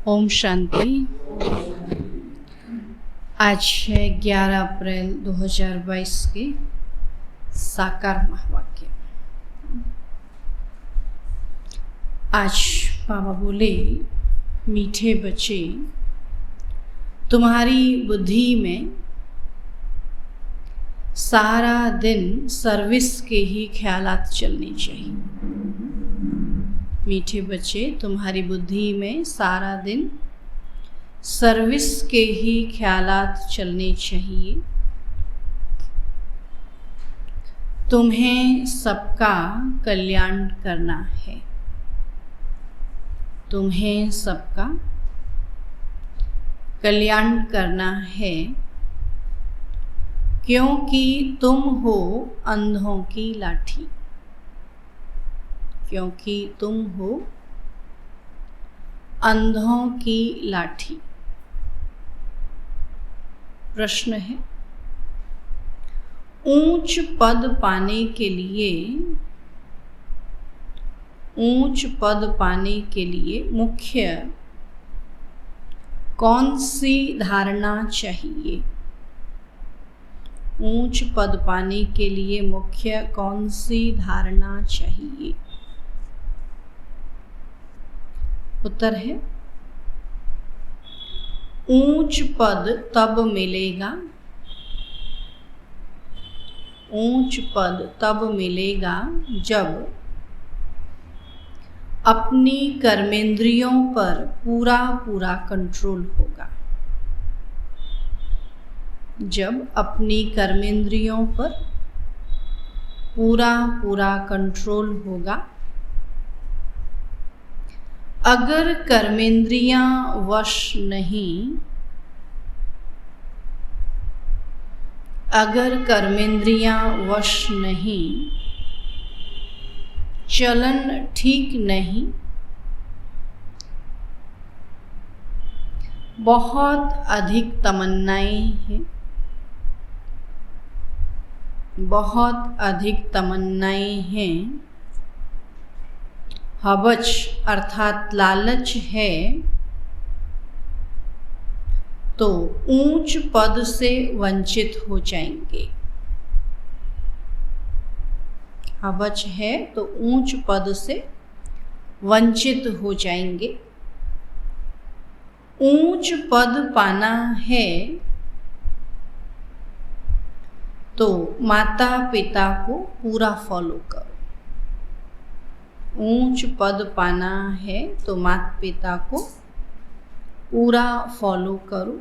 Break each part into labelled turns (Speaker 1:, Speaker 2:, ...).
Speaker 1: ओम शांति। आज है 11 अप्रैल 2022 के साकार महावाक्य। आज बाबा बोले, मीठे बच्चे, तुम्हारी बुद्धि में सारा दिन सर्विस के ही ख्यालात चलने चाहिए। मीठे बच्चे, तुम्हारी बुद्धि में सारा दिन सर्विस के ही ख्यालात चलने चाहिए। तुम्हें सबका कल्याण करना है। तुम्हें सबका कल्याण करना है, क्योंकि तुम हो अंधों की लाठी। क्योंकि तुम हो अंधों की लाठी। प्रश्न है, ऊंच पद पाने के लिए मुख्य कौन सी धारणा चाहिए? ऊंच पद पाने के लिए मुख्य कौन सी धारणा चाहिए? उत्तर है, ऊंच पद तब मिलेगा, ऊंच पद तब मिलेगा जब अपनी कर्मेंद्रियों पर पूरा कंट्रोल होगा। जब अपनी कर्मेंद्रियों पर पूरा कंट्रोल होगा। अगर कर्मेंद्रियां वश नहीं, चलन ठीक नहीं, बहुत अधिक तमन्नाएं हैं, हवच अर्थात लालच है, तो ऊंच पद से वंचित हो जाएंगे। हवच है तो ऊंच पद से वंचित हो जाएंगे। ऊंच पद पाना है तो माता पिता को पूरा फॉलो करो। ऊंच पद पाना है तो माता पिता को पूरा फॉलो करो।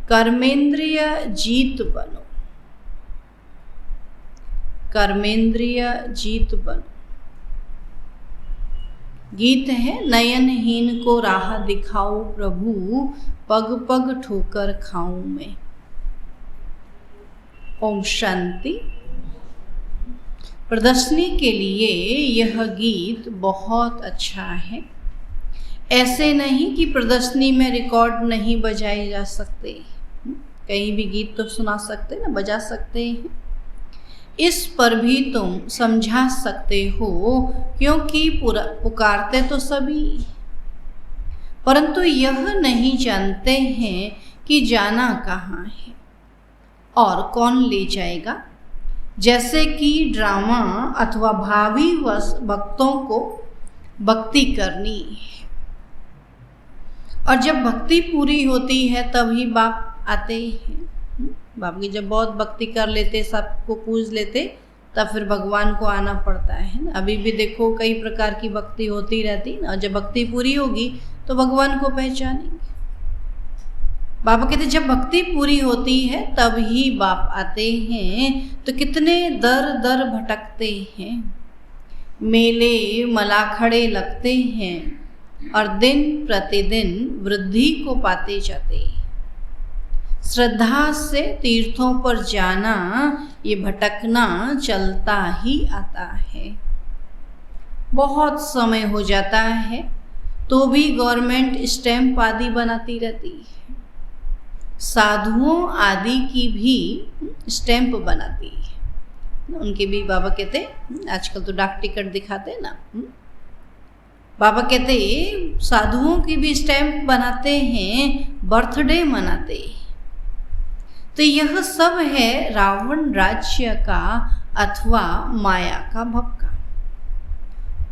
Speaker 1: कर्मेंद्रिय जीत बनो। कर्मेंद्रिय जीत बनो। गीत है, नयनहीन को राह दिखाओ प्रभु, पग पग ठोकर खाऊं मैं। ओम शांति। प्रदर्शनी के लिए यह गीत बहुत अच्छा है। ऐसे नहीं कि प्रदर्शनी में रिकॉर्ड नहीं बजाए जा सकते, कहीं भी गीत तो सुना सकते ना, बजा सकते हैं। इस पर भी तुम समझा सकते हो, क्योंकि पुकारते तो सभी, परंतु यह नहीं जानते हैं कि जाना कहाँ है और कौन ले जाएगा। जैसे कि ड्रामा अथवा भावी भक्तों को भक्ति करनी है, और जब भक्ति पूरी होती है तभी बाप आते हैं। बाप की जब बहुत भक्ति कर लेते, सबको पूज लेते, तब फिर भगवान को आना पड़ता है ना। अभी भी देखो कई प्रकार की भक्ति होती रहती ना, और जब भक्ति पूरी होगी तो भगवान को पहचानेंगे। बाबा कहते जब भक्ति पूरी होती है तब ही बाप आते हैं। तो कितने दर भटकते हैं, मेले मलाखड़े लगते हैं, और दिन प्रतिदिन वृद्धि को पाते जाते हैं। श्रद्धा से तीर्थों पर जाना, ये भटकना चलता ही आता है। बहुत समय हो जाता है तो भी गवर्नमेंट स्टैंप आदि बनाती रहती है। साधुओं आदि की भी स्टैंप बनाती है। उनके भी बाबा कहते आजकल तो डाक टिकट दिखाते हैं ना, बाबा कहते साधुओं की भी स्टैम्प बनाते हैं, बर्थडे मनाते। तो यह सब है रावण राज्य का अथवा माया का भक्का।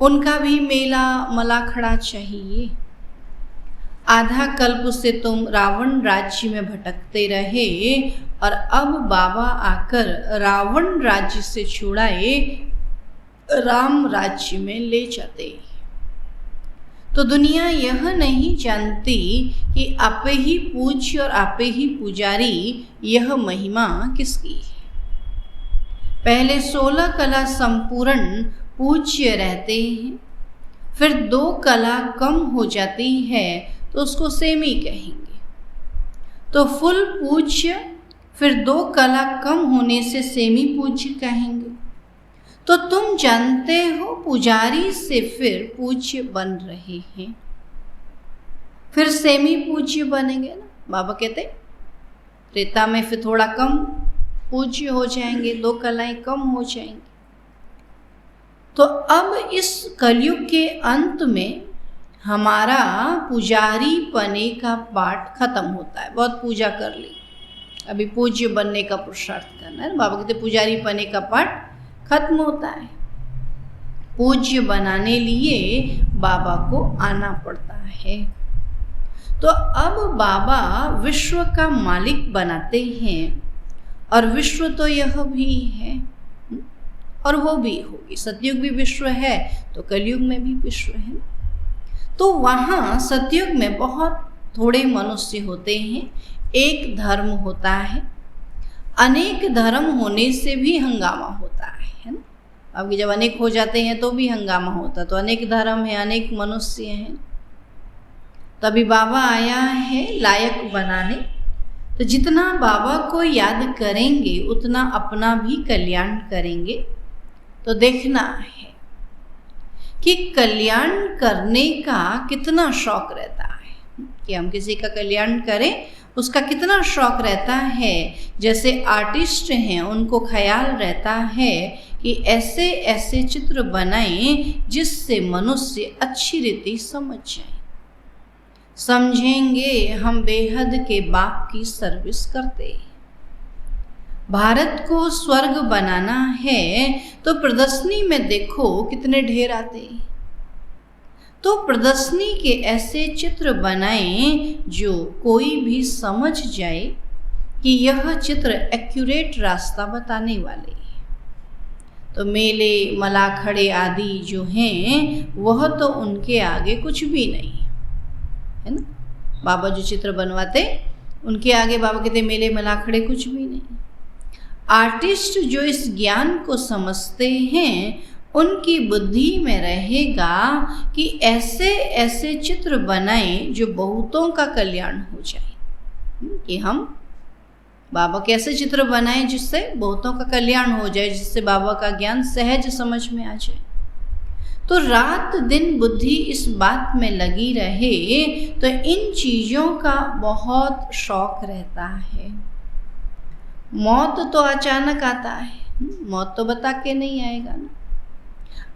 Speaker 1: उनका भी मेला मलाखड़ा चाहिए। आधा कल्प से तुम रावण राज्य में भटकते रहे और अब बाबा आकर रावण राज्य से छुड़ाए राम राज्य में ले जाते। तो दुनिया यह नहीं जानती कि आपे ही पूज्य और आपे ही पुजारी, यह महिमा किसकी है। पहले 16 कला संपूर्ण पूज्य रहते हैं, फिर 2 कला कम हो जाती है तो उसको सेमी कहेंगे। तो फुल पूज्य, फिर 2 कला कम होने से सेमी पूज्य कहेंगे। तो तुम जानते हो पुजारी से फिर पूज्य बन रहे हैं, फिर सेमी पूज्य बनेंगे ना। बाबा कहते त्रेता में फिर थोड़ा कम पूज्य हो जाएंगे, 2 कलाएं कम हो जाएंगी। तो अब इस कलयुग के अंत में हमारा पुजारी पने का पाठ खत्म होता है। बहुत पूजा कर ली, अभी पूज्य बनने का पुरुषार्थ करना है। बाबा कहते पुजारी पने का पाठ खत्म होता है। पूज्य बनाने लिए बाबा को आना पड़ता है। तो अब बाबा विश्व का मालिक बनाते हैं, और विश्व तो यह भी है और वो भी होगी। सतयुग भी विश्व है तो कलयुग में भी विश्व है। तो वहाँ सतयुग में बहुत थोड़े मनुष्य होते हैं, एक धर्म होता है। अनेक धर्म होने से भी हंगामा होता है ना। अब जब अनेक हो जाते हैं तो भी हंगामा होता। तो अनेक धर्म है, अनेक मनुष्य हैं। तभी बाबा आया है लायक बनाने। तो जितना बाबा को याद करेंगे उतना अपना भी कल्याण करेंगे। तो देखना है कि कल्याण करने का कितना शौक रहता है, कि हम किसी का कल्याण करें, उसका कितना शौक रहता है। जैसे आर्टिस्ट हैं, उनको ख्याल रहता है कि ऐसे ऐसे चित्र बनाएं जिससे मनुष्य अच्छी रीति समझ जाए, समझेंगे हम बेहद के बाप की सर्विस करते। भारत को स्वर्ग बनाना है तो प्रदर्शनी में देखो कितने ढेर आते हैं। तो प्रदर्शनी के ऐसे चित्र बनाएं जो कोई भी समझ जाए कि यह चित्र एक्यूरेट रास्ता बताने वाले हैं। तो मेले मलाखड़े आदि जो हैं वह तो उनके आगे कुछ भी नहीं है ना। बाबा जो चित्र बनवाते उनके आगे बाबा कहते मेले मलाखड़े कुछ भी नहीं। आर्टिस्ट जो इस ज्ञान को समझते हैं उनकी बुद्धि में रहेगा कि ऐसे ऐसे चित्र बनाएं जो बहुतों का कल्याण हो जाए। कि हम बाबा कैसे चित्र बनाएं जिससे बहुतों का कल्याण हो जाए, जिससे बाबा का ज्ञान सहज समझ में आ जाए। तो रात दिन बुद्धि इस बात में लगी रहे तो इन चीज़ों का बहुत शौक रहता है। मौत तो अचानक आता है, मौत तो बता के नहीं आएगा ना।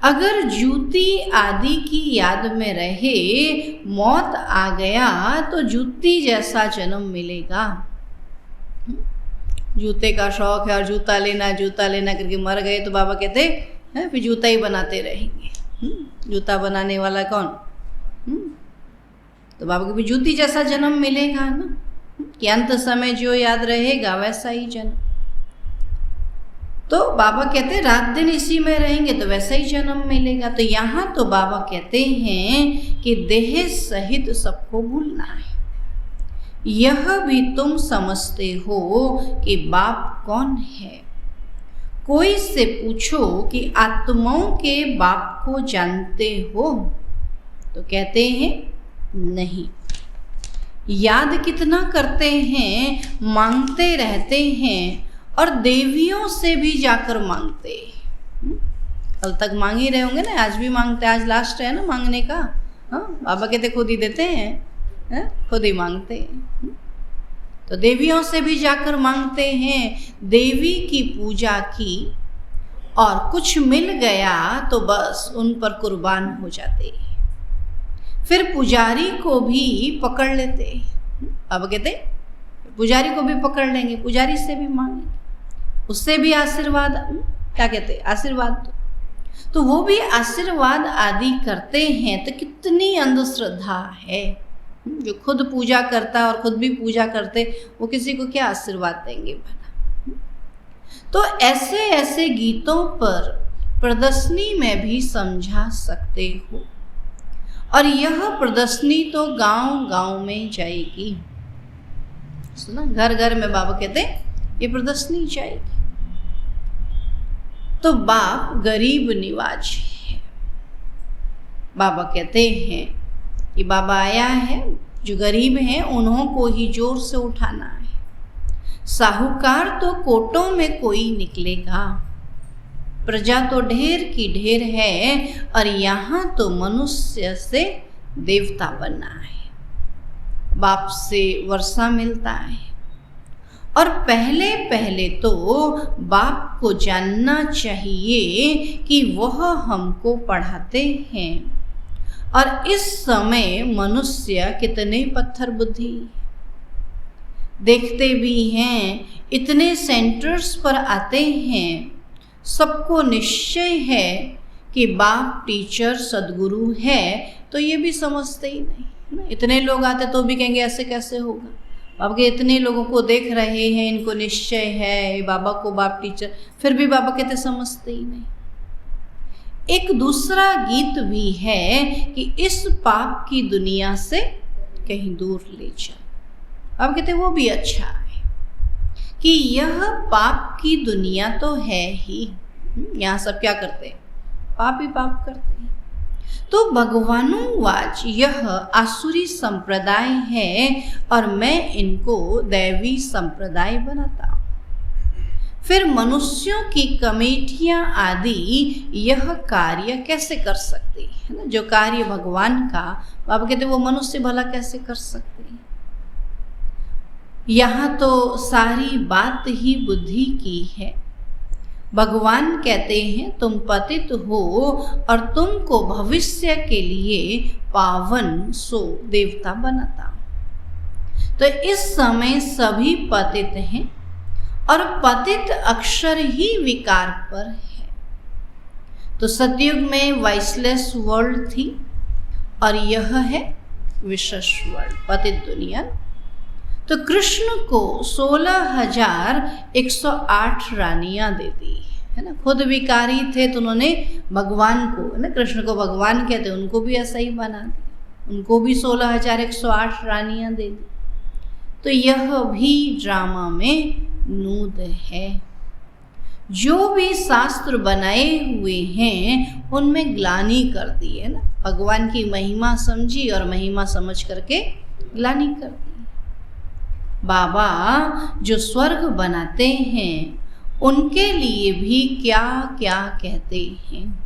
Speaker 1: अगर जूती आदि की याद में रहे मौत आ गया तो जूती जैसा जन्म मिलेगा। जूते का शौक है और जूता लेना करके मर गए तो बाबा कहते हैं फिर जूता ही बनाते रहेंगे। जूता बनाने वाला कौन? तो बाबा को भी जूती जैसा जन्म मिलेगा ना, कि अंत समय जो याद रहेगा वैसा ही जन्म। तो बाबा कहते हैं रात दिन इसी में रहेंगे तो वैसा ही जन्म मिलेगा। तो यहाँ तो बाबा कहते हैं कि देह सहित सबको भूलना है। यह भी तुम समझते हो कि बाप कौन है। कोई से पूछो कि आत्माओं के बाप को जानते हो तो कहते हैं नहीं। याद कितना करते हैं, मांगते रहते हैं और देवियों से भी जाकर मांगते। कल तक मांग ही रहे होंगे ना, आज भी मांगते, आज लास्ट है ना मांगने का। हाँ, बाबा कहते खुद ही देते हैं, खुद ही मांगते हैं। तो देवियों से भी जाकर मांगते हैं, देवी की पूजा की और कुछ मिल गया तो बस उन पर कुर्बान हो जाते हैं। फिर पुजारी को भी पकड़ लेते। अब कहते पुजारी को भी पकड़ लेंगे, पुजारी से भी मांगेंगे, उससे भी आशीर्वाद, क्या कहते आशीर्वाद। तो वो भी आशीर्वाद आदि करते हैं। तो कितनी अंधश्रद्धा है, जो खुद पूजा करता और खुद भी पूजा करते, वो किसी को क्या आशीर्वाद देंगे भला। तो ऐसे ऐसे गीतों पर प्रदर्शनी में भी समझा सकते हो। और यह प्रदर्शनी तो गांव गांव में जाएगी। सुना, घर घर में बाबा कहते ये प्रदर्शनी जाएगी। तो बाप गरीब निवाज है। बाबा कहते हैं कि बाबा आया है, जो गरीब हैं उन्हों को ही जोर से उठाना है। साहूकार तो कोटों में कोई निकलेगा, प्रजा तो ढेर की ढेर है, और यहाँ तो मनुष्य से देवता बनना है। बाप से वर्षा मिलता है, और पहले पहले तो बाप को जानना चाहिए कि वह हमको पढ़ाते हैं। और इस समय मनुष्य कितने पत्थर बुद्धि, देखते भी हैं, इतने सेंटर्स पर आते हैं, सबको निश्चय है कि बाप टीचर सदगुरु है, तो ये भी समझते ही नहीं। इतने लोग आते तो भी कहेंगे ऐसे कैसे होगा, बाबा के इतने लोगों को देख रहे हैं, इनको निश्चय है बाबा को बाप टीचर, फिर भी बाबा कहते समझते ही नहीं। एक दूसरा गीत भी है कि इस पाप की दुनिया से कहीं दूर ले जाए। अब कहते वो भी अच्छा है कि यह पाप की दुनिया तो है ही, यहाँ सब क्या करते हैं, पाप ही पाप करते हैं। तो भगवानुवाच यह आसुरी संप्रदाय है और मैं इनको दैवी संप्रदाय बनाता हूँ। फिर मनुष्यों की कमेटियां आदि यह कार्य कैसे कर सकती है ना, जो कार्य भगवान का, बाबा कहते वो मनुष्य भला कैसे कर सकते हैं। यहाँ तो सारी बात ही बुद्धि की है। भगवान कहते हैं तुम पतित हो और तुमको भविष्य के लिए पावन सो देवता बनाता हूं। तो इस समय सभी पतित हैं और पतित अक्षर ही विकार पर है। तो सतयुग में वाइसलेस वर्ल्ड थी और यह है विशेष वर्ल्ड, पतित दुनिया। तो कृष्ण को 16,108 रानियां दे दी है ना। खुद विकारी थे तो उन्होंने भगवान को ना, कृष्ण को भगवान कहते, उनको भी ऐसा ही बना दिया, उनको भी 16,108 रानियां दे दी। तो यह भी ड्रामा में नूद है। जो भी शास्त्र बनाए हुए हैं उनमें ग्लानि कर दी है ना, भगवान की महिमा समझी और महिमा समझ करके ग्लानि कर दी। बाबा जो स्वर्ग बनाते हैं उनके लिए भी क्या क्या कहते हैं।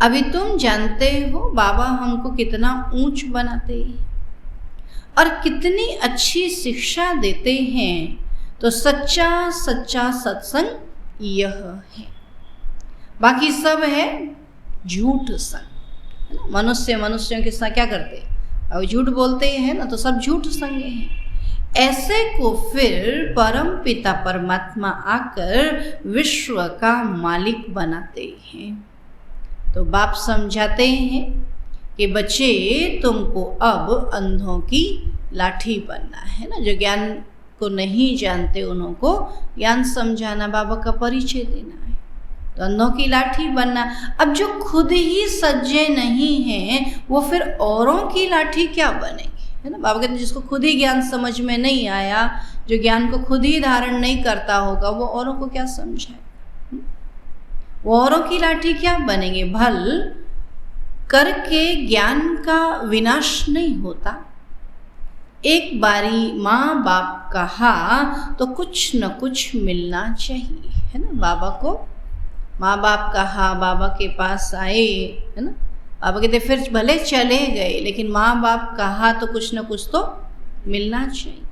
Speaker 1: अभी तुम जानते हो बाबा हमको कितना ऊंच बनाते हैं और कितनी अच्छी शिक्षा देते हैं। तो सच्चा सच्चा सत्संग यह है, बाकी सब है झूठ संग। मनुष्य मनुष्यों के साथ क्या करते हैं, अब झूठ बोलते हैं ना, तो सब झूठ संग हैं। ऐसे को फिर परम पिता परमात्मा आकर विश्व का मालिक बनाते हैं। तो बाप समझाते हैं कि बच्चे तुमको अब अंधों की लाठी बनना है ना, जो ज्ञान को नहीं जानते उन्हों को ज्ञान समझाना, बाबा का परिचय देना है। तो अंधों की लाठी बनना। अब जो खुद ही सज्जे नहीं हैं वो फिर औरों की लाठी क्या बनेंगे, है ना। बाबा कहते हैं जिसको खुद ही ज्ञान समझ में नहीं आया, जो ज्ञान को खुद ही धारण नहीं करता होगा, वो औरों को क्या समझाए। वो औरों की लाठी क्या बनेंगे। भल करके ज्ञान का विनाश नहीं होता। एक बारी माँ बाप कहा तो कुछ न कुछ मिलना चाहिए, है ना। बाबा को माँ बाप कहा, बाबा के पास आए, है ना। बाबा कहते फिर भले चले गए, लेकिन माँ बाप कहा तो कुछ न कुछ तो मिलना चाहिए।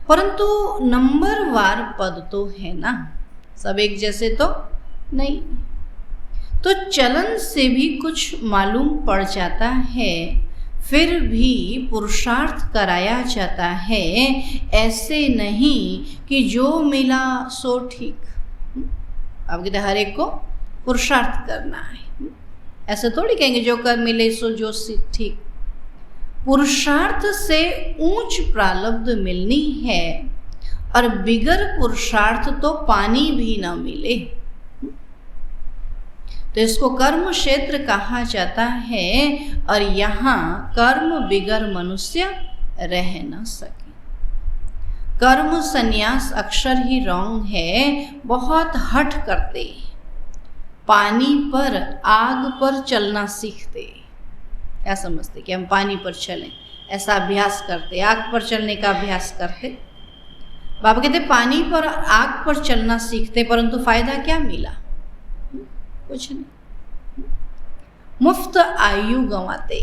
Speaker 1: परंतु नंबरवार पद तो है ना, सब एक जैसे तो नहीं। तो चलन से भी कुछ मालूम पड़ जाता है, फिर भी पुरुषार्थ कराया जाता है। ऐसे नहीं कि जो मिला सो ठीक। अब कहते हर एक को पुरुषार्थ करना है, ऐसे थोड़ी कहेंगे जो कर मिले सो जो ठीक। पुरुषार्थ से ऊंच प्रारब्ध मिलनी है, और बिगर पुरुषार्थ तो पानी भी न मिले। तो इसको कर्म क्षेत्र कहा जाता है, और यहाँ कर्म बिगर मनुष्य रह न सके। कर्म संन्यास अक्षर ही रॉन्ग है। बहुत हठ करते, पानी पर आग पर चलना सीखते, क्या समझते कि हम पानी पर चलें, ऐसा अभ्यास करते, आग पर चलने का अभ्यास करते। बाबा कहते पानी पर आग पर चलना सीखते, परंतु फायदा क्या मिला? कुछ नहीं, मुफ्त आयु गंवाते।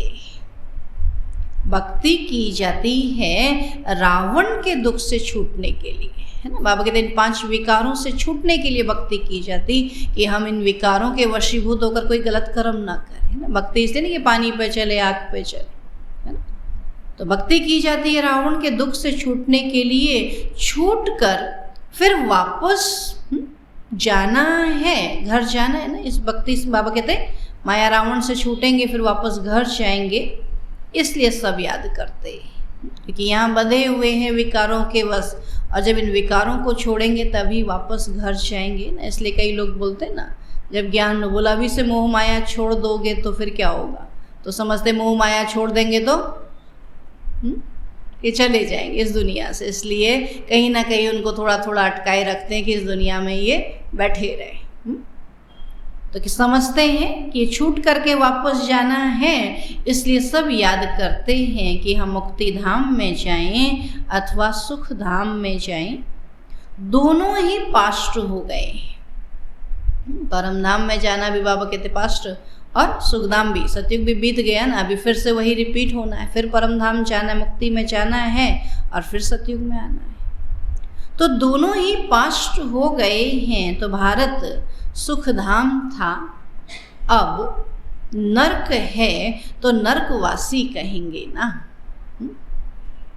Speaker 1: भक्ति की जाती है रावण के दुख से छूटने के लिए, है ना। बाबा कहते हैं 5 विकारों से छूटने के लिए भक्ति की जाती, कि हम इन विकारों के वशीभूत होकर कोई गलत कर्म ना करें, है ना। भक्ति इसलिए नहीं कि पानी पे चले, आग पे चले, है ना। तो भक्ति की जाती है रावण के दुख से छूटने के लिए। छूट कर फिर वापस जाना है, घर जाना है ना। इस भक्ति से बाबा कहते हैं माया रावण से छूटेंगे, फिर वापस घर जाएंगे, इसलिए सब याद करते हैं, क्योंकि यहाँ बंधे हुए हैं विकारों के वश, और जब इन विकारों को छोड़ेंगे तभी वापस घर जाएंगे ना। इसलिए कई लोग बोलते हैं ना, जब ज्ञान बोला अभी से मोह माया छोड़ दोगे तो फिर क्या होगा, तो समझते मोह माया छोड़ देंगे तो ये चले जाएंगे इस दुनिया से। इसलिए कहीं ना कहीं उनको थोड़ा थोड़ा अटकाए रखते हैं कि इस दुनिया में ये बैठे रहे। तो कि समझते हैं कि छूट करके वापस जाना है, इसलिए सब याद करते हैं कि हम मुक्ति धाम में जाएं अथवा सुख धाम में जाएं। दोनों ही पास्ट हो गए। परम धाम में जाना भी बाबा कहते पास्ट, और सुखधाम भी, सतयुग भी बीत गया ना, अभी फिर से वही रिपीट होना है। फिर परम धाम जाना है, मुक्ति में जाना है, और फिर सतयुग में आना है। तो दोनों ही पास्ट हो गए हैं। तो भारत सुखधाम था, अब नरक है तो नरकवासी कहेंगे ना।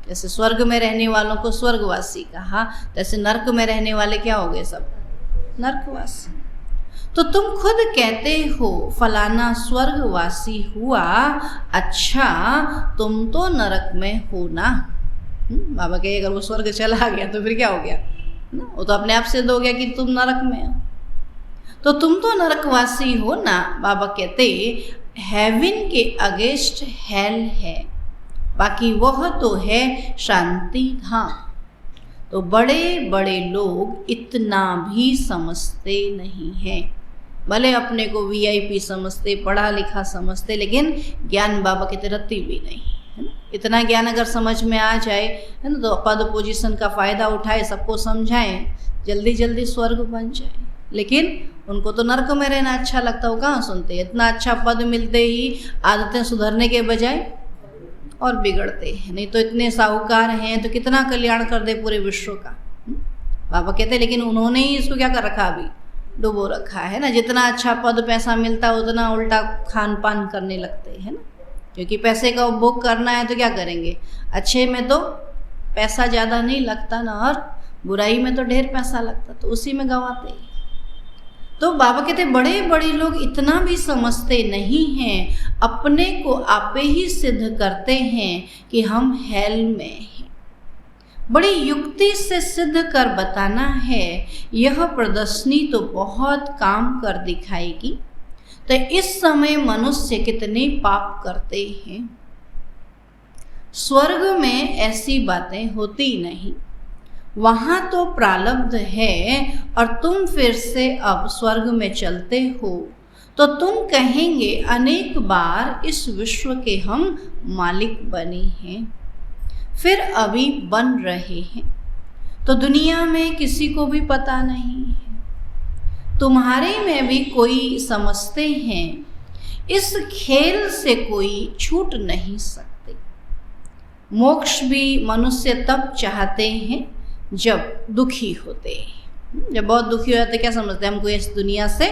Speaker 1: जैसे स्वर्ग में रहने वालों को स्वर्गवासी कहा, जैसे नरक में रहने वाले क्या हो गए, सब नरकवासी। तो तुम खुद कहते हो फलाना स्वर्गवासी हुआ, अच्छा तुम तो नरक में हो ना। बाबा कहे अगर वो स्वर्ग चला गया तो फिर क्या हो गया ना, वो तो अपने आप सिद्ध हो गया कि तुम नरक में हो, तो तुम तो नरकवासी हो ना। बाबा कहते हेवन के अगेंस्ट हेल है, बाकी वह तो है शांति धाम। तो बड़े बड़े लोग इतना भी समझते नहीं हैं, भले अपने को वीआईपी समझते, पढ़ा लिखा समझते, लेकिन ज्ञान बाबा कहते रत्ती भी नहीं, है ना। इतना ज्ञान अगर समझ में आ जाए, है ना, तो पद पोजीशन का फ़ायदा उठाए, सबको समझाएं, जल्दी जल्दी स्वर्ग बन जाए। लेकिन उनको तो नरक में रहना अच्छा लगता, हो कहाँ सुनते। इतना अच्छा पद मिलते ही आदतें सुधरने के बजाय और बिगड़ते हैं। नहीं तो इतने साहूकार हैं तो कितना कल्याण कर दे पूरे विश्व का। बाबा कहते लेकिन उन्होंने ही इसको क्या कर रखा, अभी डुबो रखा है ना। जितना अच्छा पद पैसा मिलता है उतना उल्टा खान पान करने लगते हैं ना, क्योंकि पैसे का उपभोग करना है तो क्या करेंगे। अच्छे में तो पैसा ज़्यादा नहीं लगता ना, और बुराई में तो ढेर पैसा लगता, तो उसी में गंवाते हैं। तो बाबा कहते बड़े बड़े लोग इतना भी समझते नहीं हैं, अपने को आपे ही सिद्ध करते हैं कि हम हेल में हैं। बड़ी युक्ति से सिद्ध कर बताना है, यह प्रदर्शनी तो बहुत काम कर दिखाएगी। तो इस समय मनुष्य कितने पाप करते हैं। स्वर्ग में ऐसी बातें होती नहीं, वहाँ तो प्रारब्ध है, और तुम फिर से अब स्वर्ग में चलते हो, तो तुम कहेंगे अनेक बार इस विश्व के हम मालिक बने हैं, फिर अभी बन रहे हैं। तो दुनिया में किसी को भी पता नहीं है, तुम्हारे में भी कोई समझते हैं, इस खेल से कोई छूट नहीं सकते। मोक्ष भी मनुष्य तब चाहते हैं जब दुखी होते हैं। जब बहुत दुखी हो जाते क्या समझते हैं, हमको इस दुनिया से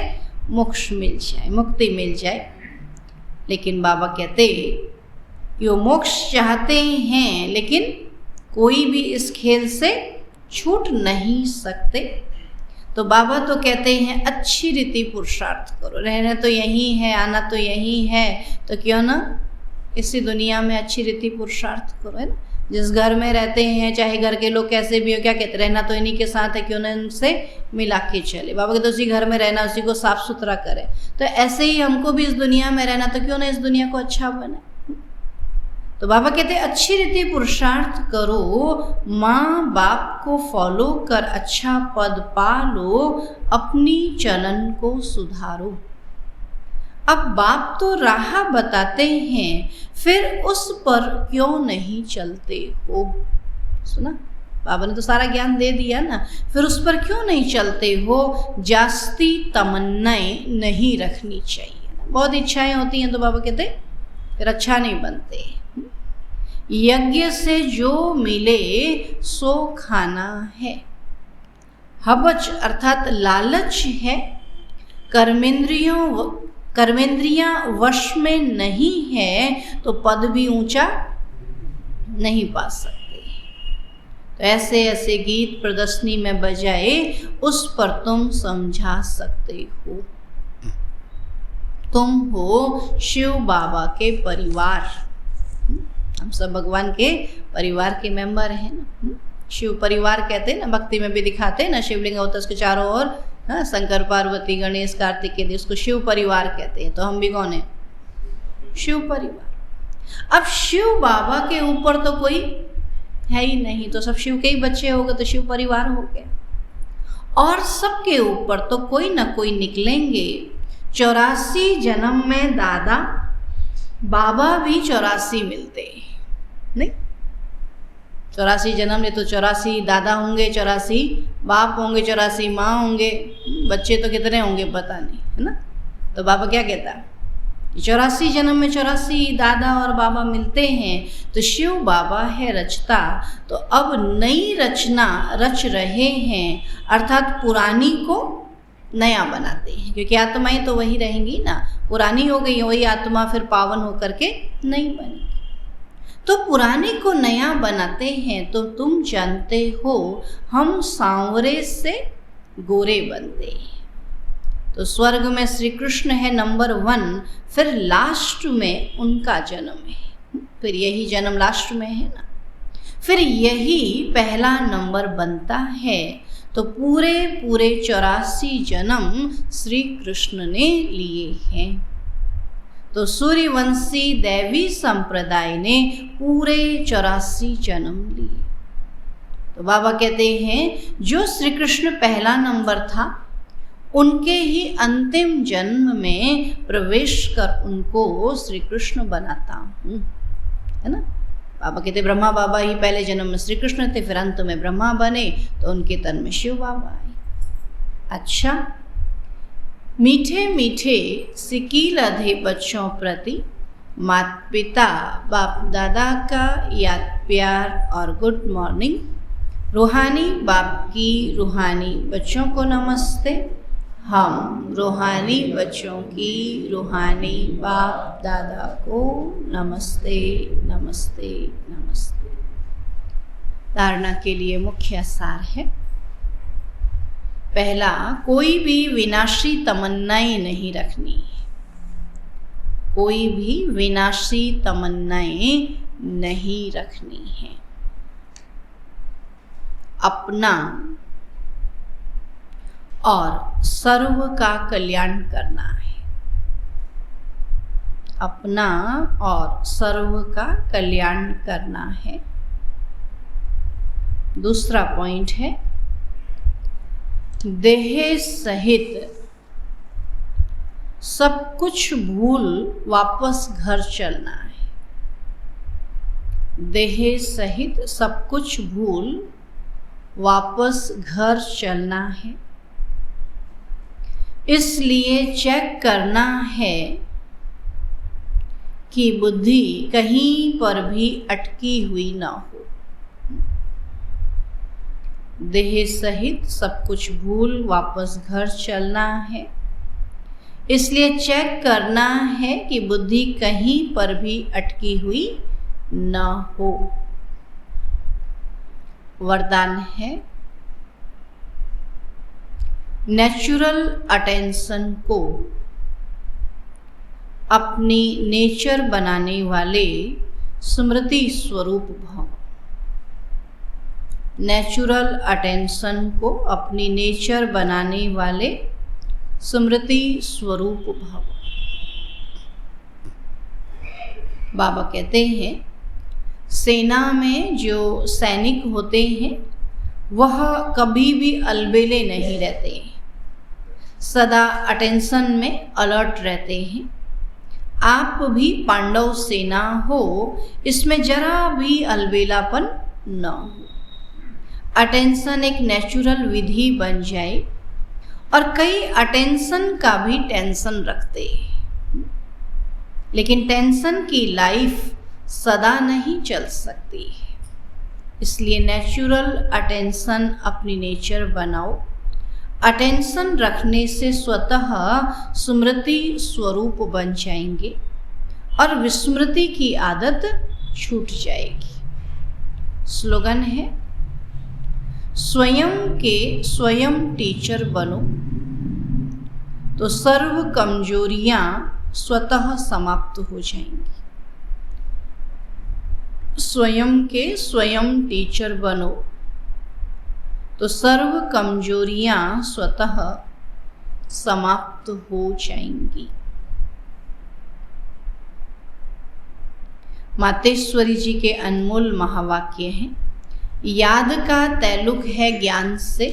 Speaker 1: मोक्ष मिल जाए, मुक्ति मिल जाए। लेकिन बाबा कहते यो मोक्ष चाहते हैं, लेकिन कोई भी इस खेल से छूट नहीं सकते। तो बाबा तो कहते हैं अच्छी रीति पुरुषार्थ करो, रहना तो यही है, आना तो यही है, तो क्यों ना इसी दुनिया में अच्छी रीति पुरुषार्थ करो, है ना। जिस घर में रहते हैं, चाहे घर के लोग कैसे भी हो, क्या कहते, रहना तो इन्हीं के साथ है, क्यों ना इनसे मिला के चले। बाबा कहते उसी घर में रहना, उसी को साफ सुथरा करें। तो ऐसे ही हमको भी इस दुनिया में रहना, तो क्यों ना इस दुनिया को अच्छा बनाए। तो बाबा कहते अच्छी रीति पुरुषार्थ करो, माँ बाप को फॉलो कर अच्छा पद पालो, अपनी चलन को सुधारो। अब बाप तो राह बताते हैं, फिर उस पर क्यों नहीं चलते हो। सुना, बाबा ने तो सारा ज्ञान दे दिया ना, फिर उस पर क्यों नहीं चलते हो। जास्ती तमन्नाएं नहीं रखनी चाहिए। बहुत इच्छाएं होती हैं तो बाबा कहते फिर अच्छा नहीं बनते। यज्ञ से जो मिले सो खाना है। हबच अर्थात लालच है। कर्मेंद्रियां वश में नहीं है तो पद भी ऊंचा नहीं पा सकते। तो ऐसे ऐसे गीत प्रदर्शनी में बजाए उस पर तुम समझा सकते हो। तुम हो शिव बाबा के परिवार। हम सब भगवान के परिवार के मेंबर हैं ना। शिव परिवार कहते हैं ना, भक्ति में भी दिखाते हैं ना, शिवलिंग होता है उसके चारों ओर, हाँ, शंकर पार्वती गणेश कार्तिक के, उसको शिव परिवार कहते हैं। तो हम भी कौन है, शिव परिवार। अब शिव बाबा के ऊपर तो कोई है ही नहीं, तो सब शिव के ही बच्चे हो गए, तो शिव परिवार हो गया। और सबके ऊपर तो कोई ना कोई निकलेंगे। 84 जन्म में दादा बाबा भी 84 मिलते हैं, नहीं 84 जन्म ले तो 84 दादा होंगे, 84 बाप होंगे, 84 माँ होंगे, बच्चे तो कितने होंगे पता नहीं, है ना। तो बाबा क्या कहता है, 84 जन्म में 84 दादा और बाबा मिलते हैं। तो शिव बाबा है रचता, तो अब नई रचना रच रहे हैं, अर्थात पुरानी को नया बनाते हैं, क्योंकि आत्माएं तो वही रहेंगी ना। पुरानी हो गई वही आत्मा फिर पावन होकर के नई बनेगी। तो पुराने को नया बनाते हैं। तो तुम जानते हो हम सांवरे से गोरे बनते हैं। तो स्वर्ग में श्री कृष्ण है नंबर 1, फिर लास्ट में उनका जन्म है, फिर यही जन्म लास्ट में है ना, फिर यही पहला नंबर बनता है। तो पूरे 84 जन्म श्री कृष्ण ने लिए हैं। तो सूर्यवंशी दैवी संप्रदाय ने पूरे 84 जन्म लिए। तो बाबा कहते हैं जो श्री कृष्ण पहला नंबर था, उनके ही अंतिम जन्म में प्रवेश कर उनको श्री कृष्ण बनाता हूँ, है ना। बाबा कहते ब्रह्मा बाबा ही पहले जन्म में श्री कृष्ण थे, फिर अंत में ब्रह्मा बने, तो उनके तन में शिव बाबा आए। अच्छा, मीठे मीठे सिकील अधे बच्चों प्रति माता पिता बाप दादा का याद प्यार और गुड मॉर्निंग। रूहानी बाप की रूहानी बच्चों को नमस्ते। हम रूहानी बच्चों की रूहानी बाप दादा को नमस्ते नमस्ते नमस्ते। धारणा के लिए मुख्य सार है, पहला, कोई भी विनाशी तमन्नाएं नहीं रखनी है। कोई भी विनाशी तमन्नाएं नहीं रखनी है। अपना और सर्व का कल्याण करना है। अपना और सर्व का कल्याण करना है। दूसरा पॉइंट है, देह सहित सब कुछ भूल वापस घर चलना है। देह सहित सब कुछ भूल वापस घर चलना है। इसलिए चेक करना है कि बुद्धि कहीं पर भी अटकी हुई ना हो। देह सहित सब कुछ भूल वापस घर चलना है। इसलिए चेक करना है कि बुद्धि कहीं पर भी अटकी हुई न हो। वरदान है, नेचुरल अटेंशन को अपनी नेचर बनाने वाले स्मृति स्वरूप भव। नेचुरल अटेंशन को अपनी नेचर बनाने वाले स्मृति स्वरूप भव। बाबा कहते हैं, सेना में जो सैनिक होते हैं वह कभी भी अलबेले नहीं रहते हैं, सदा अटेंशन में अलर्ट रहते हैं। आप भी पांडव सेना हो, इसमें जरा भी अलबेलापन न हो। अटेंशन एक नेचुरल विधि बन जाए। और कई अटेंशन का भी टेंशन रखते हैं, लेकिन टेंशन की लाइफ सदा नहीं चल सकती है। इसलिए नेचुरल अटेंशन अपनी नेचर बनाओ। अटेंशन रखने से स्वतः स्मृति स्वरूप बन जाएंगे और विस्मृति की आदत छूट जाएगी। स्लोगन है, स्वयं के स्वयं टीचर बनो तो सर्व कमजोरियां स्वतः समाप्त हो जाएंगी। स्वयं के स्वयं टीचर बनो तो सर्व कमजोरियां स्वतः समाप्त हो जाएंगी। मातेश्वरी जी के अनमोल महावाक्य हैं, याद का तैलुक है ज्ञान से,